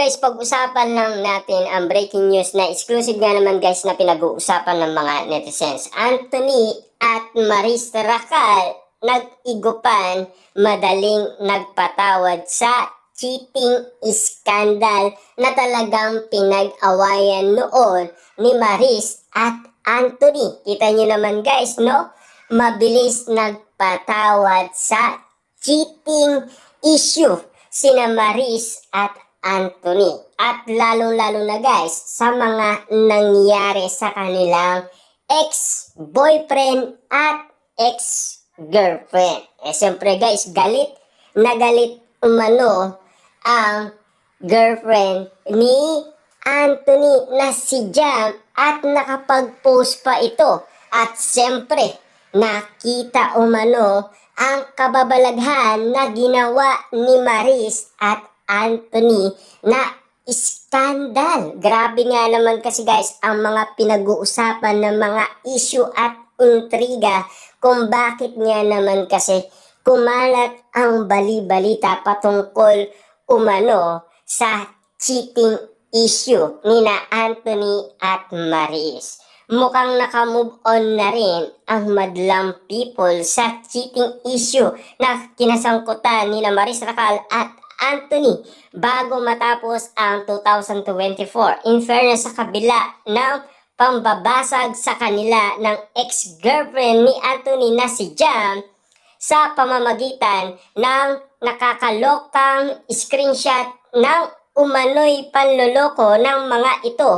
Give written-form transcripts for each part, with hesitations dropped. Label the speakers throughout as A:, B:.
A: guys, pag-usapan lang natin ang breaking news na exclusive nga naman guys na pinag-uusapan ng mga netizens. Anthony at Maris Racal nag-igupan, madaling nagpatawad sa cheating scandal na talagang pinag-awayan noon ni Maris at Anthony. Kita nyo naman guys, no? Mabilis nagpatawad sa cheating issue sina Maris at Anthony. At lalong-lalo na guys sa mga nangyari sa kanilang ex-boyfriend at ex-girlfriend. Siyempre guys, galit na galit umano ang girlfriend ni Anthony na si Jam at nakapag-post pa ito. At siyempre, nakita umano ang kababalaghan na ginawa ni Maris at Anthony na skandal. Grabe nga naman kasi guys ang mga pinag-uusapan ng mga issue at intriga kung bakit nga naman kasi kumalat ang bali-balita patungkol umano sa cheating issue ni na Anthony at Maris. Mukhang nakamove on na rin ang madlang people sa cheating issue na kinasangkutan ni na Maris Racal at Anthony bago matapos ang 2024. In fairness, sa kabila ng pambabasag sa kanila ng ex-girlfriend ni Anthony na si Jam sa pamamagitan ng nakakalokang screenshot ng umano'y panloloko ng mga ito,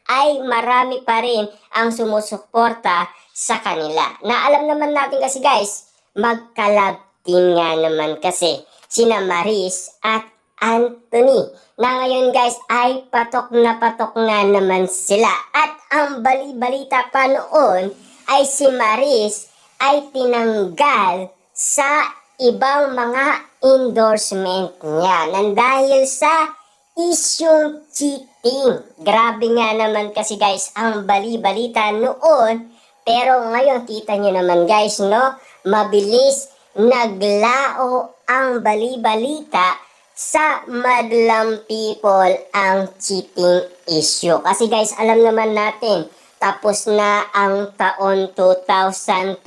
A: ay marami pa rin ang sumusuporta sa kanila. Na alam naman natin kasi guys, mag-collab team nga naman kasi sina Maris at Anthony. Na ngayon guys ay patok na patok nga naman sila. At ang bali-balita pa noon ay si Maris ay tinanggal sa ibang mga endorsement niya nang dahil sa issue cheating. Grabe nga naman kasi guys ang bali-balita noon. Pero ngayon kita nyo naman guys, no? Mabilis naglao ang bali-balita sa madlang people ang cheating issue. Kasi guys, alam naman natin, tapos na ang taon 2024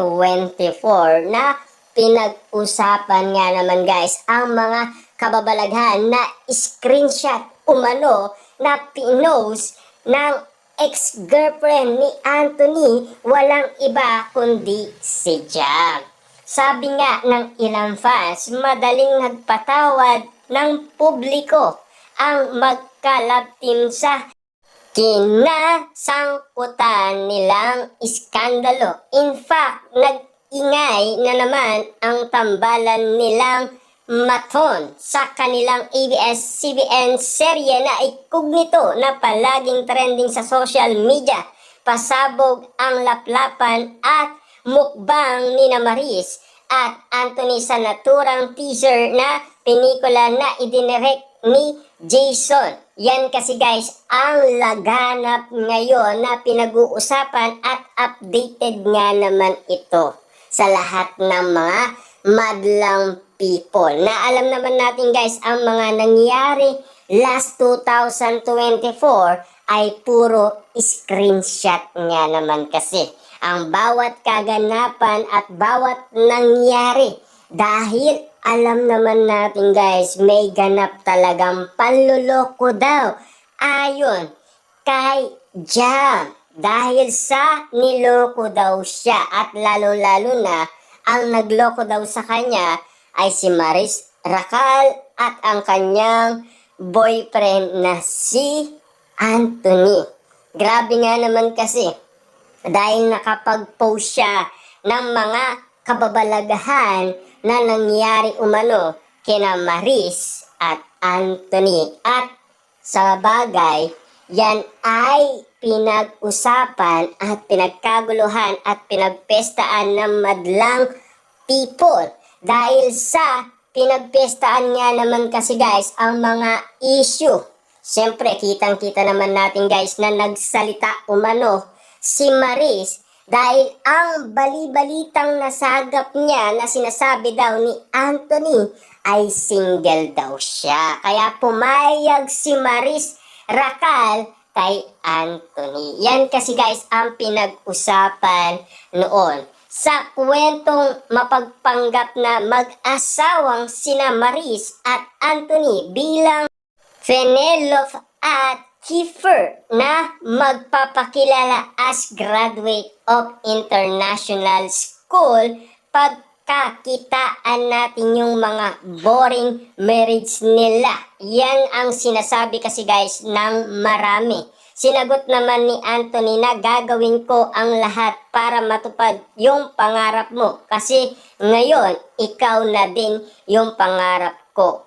A: na pinag-usapan nga naman guys ang mga kababalaghan na screenshot umano na pinost ng ex-girlfriend ni Anthony, walang iba kundi si Jam. Sabi nga ng ilang fans, madaling nagpatawad ng publiko ang mag-collab team sa kinasangkutan nilang iskandalo. In fact, nag-ingay na naman ang tambalan nilang Maton sa kanilang ABS-CBN serye na Incognito na palaging trending sa social media. Pasabog ang laplapan at mukbang ni na Maris at Anthony sa naturang teaser na pelikula na idinirect ni Jason. Yan kasi guys ang laganap ngayon na pinag-uusapan at updated nga naman ito sa lahat ng mga madlang people. Na alam naman natin guys ang mga nangyari last 2024 ay puro screenshot nga naman kasi ang bawat kaganapan at bawat nangyari. Dahil alam naman natin guys, may ganap talagang panluloko daw ayon kay Jam. Dahil sa niloko daw siya at lalo-lalo na ang nagloko daw sa kanya ay si Maris Racal at ang kanyang boyfriend na si Anthony. Grabe nga naman kasi dahil nakapag-post siya ng mga kababalagahan na nangyari umano kina Maris at Anthony. At sa bagay, yan ay pinag-usapan at pinagkaguluhan at pinagpestaan ng madlang people. Dahil sa pinagpestaan nga naman kasi guys ang mga issue. Siyempre, kitang-kita naman natin guys na nagsalita umano si Maris dahil ang bali-balitang nasagap niya na sinasabi daw ni Anthony ay single daw siya. Kaya pumayag si Maris Racal kay Anthony. Yan kasi guys ang pinag-usapan noon sa kwentong mapagpanggap na mag-asawang sina Maris at Anthony bilang Penelope at Kiefer na magpapakilala as graduate of international school pagkakitaan natin yung mga boring marriage nila. Yan ang sinasabi kasi guys ng marami. Sinagot naman ni Anthony na gagawin ko ang lahat para matupad yung pangarap mo. Kasi ngayon, ikaw na din yung pangarap ko.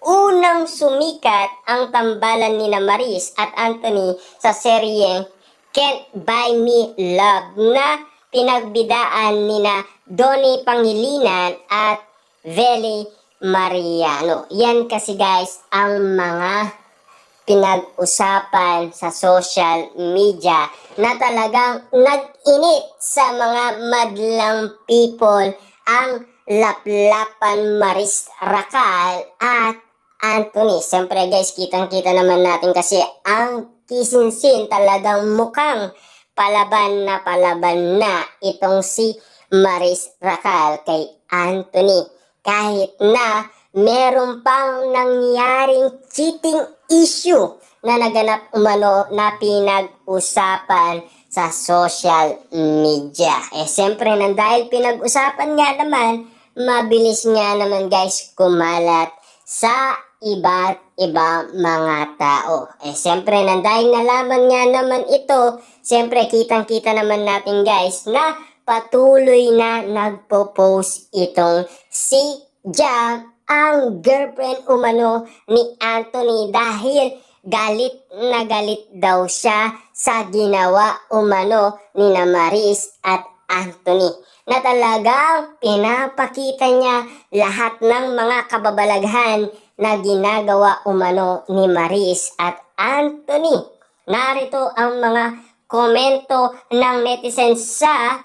A: Unang sumikat ang tambalan ni Maris at Anthony sa seryeng Can't Buy Me Love na pinagbidaan ni Donnie Pangilinan at Veli Mariano. Yan kasi guys ang mga pinag-usapan sa social media na talagang nag-init sa mga madlang people ang laplapan Maris Racal at Anthony. Siyempre guys, kitang-kita naman natin kasi ang kissing scene talagang mukhang palaban na itong si Maris Racal kay Anthony. Kahit na meron pang nangyaring cheating issue na naganap umano na pinag-usapan sa social media. Siyempre nang dahil pinag-usapan nga naman, mabilis nga naman guys kumalat sa iba't ibang mga tao. Siyempre nang dahil nalaman nga naman ito, siyempre kitang-kita naman natin guys na patuloy na nagpo-post itong si Jam, ang girlfriend umano ni Anthony, dahil galit na galit daw siya sa ginawa umano ni Maris at Anthony, na talagang pinapakita niya lahat ng mga kababalaghan na ginagawa umano ni Maris at Anthony. Narito ang mga komento ng netizens sa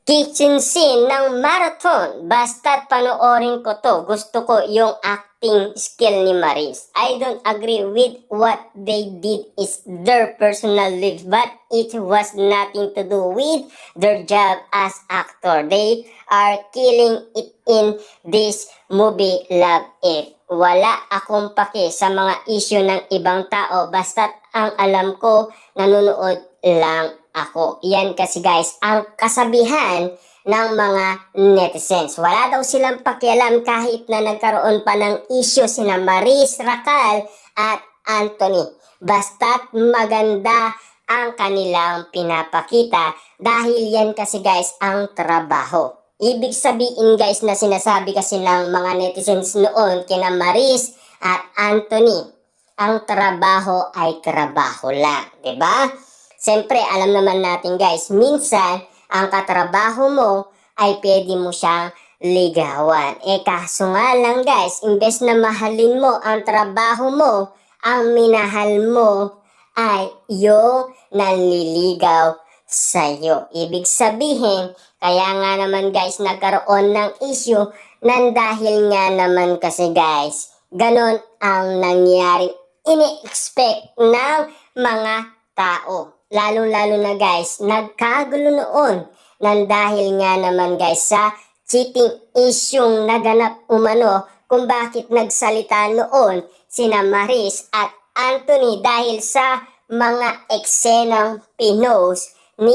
A: kitchen scene ng marathon. Basta't panoorin ko to. Gusto ko yung acting skill ni Maris. I don't agree with what they did is their personal life, but it was nothing to do with their job as actor. They are killing it in this movie. Love it. Wala akong pake sa mga issue ng ibang tao. Basta't ang alam ko, nanonood lang ako. Yan kasi guys ang kasabihan ng mga netizens. Wala daw silang pakialam kahit na nagkaroon pa ng issue sina Maris Racal at Anthony. Basta't maganda ang kanilang pinapakita, dahil yan kasi guys ang trabaho. Ibig sabihin guys na sinasabi kasi ng mga netizens noon kina Maris at Anthony, ang trabaho ay trabaho lang, 'di ba? Siyempre, alam naman natin guys, minsan, ang katrabaho mo ay pwede mo siyang ligawan. Kaso nga lang guys, imbes na mahalin mo ang trabaho mo, ang minahal mo ay yung nanliligaw sa'yo. Ibig sabihin, kaya nga naman guys, nagkaroon ng issue nang dahil nga naman kasi guys, ganon ang nangyari, ini-expect ng mga tao. Lalo-lalo na guys, nagkagulo noon nang dahil nga naman guys sa cheating issue naganap umano kung bakit nagsalita noon sina Maris at Anthony dahil sa mga eksenang pinost ni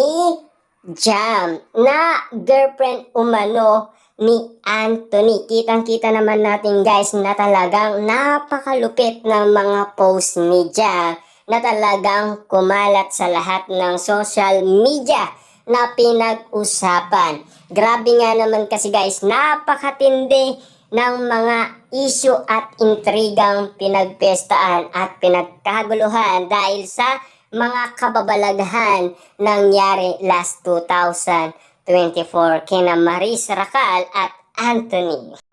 A: Jam na girlfriend umano ni Anthony. Kitang-kita naman natin guys na talagang napakalupit ng mga post ni Jam na talagang kumalat sa lahat ng social media na pinag-usapan. Grabe nga naman kasi guys, napakatindi ng mga issue at intrigang pinagpestaan at pinagkaguluhan dahil sa mga kababalaghan nangyari last 2024 kina Maris Racal at Anthony.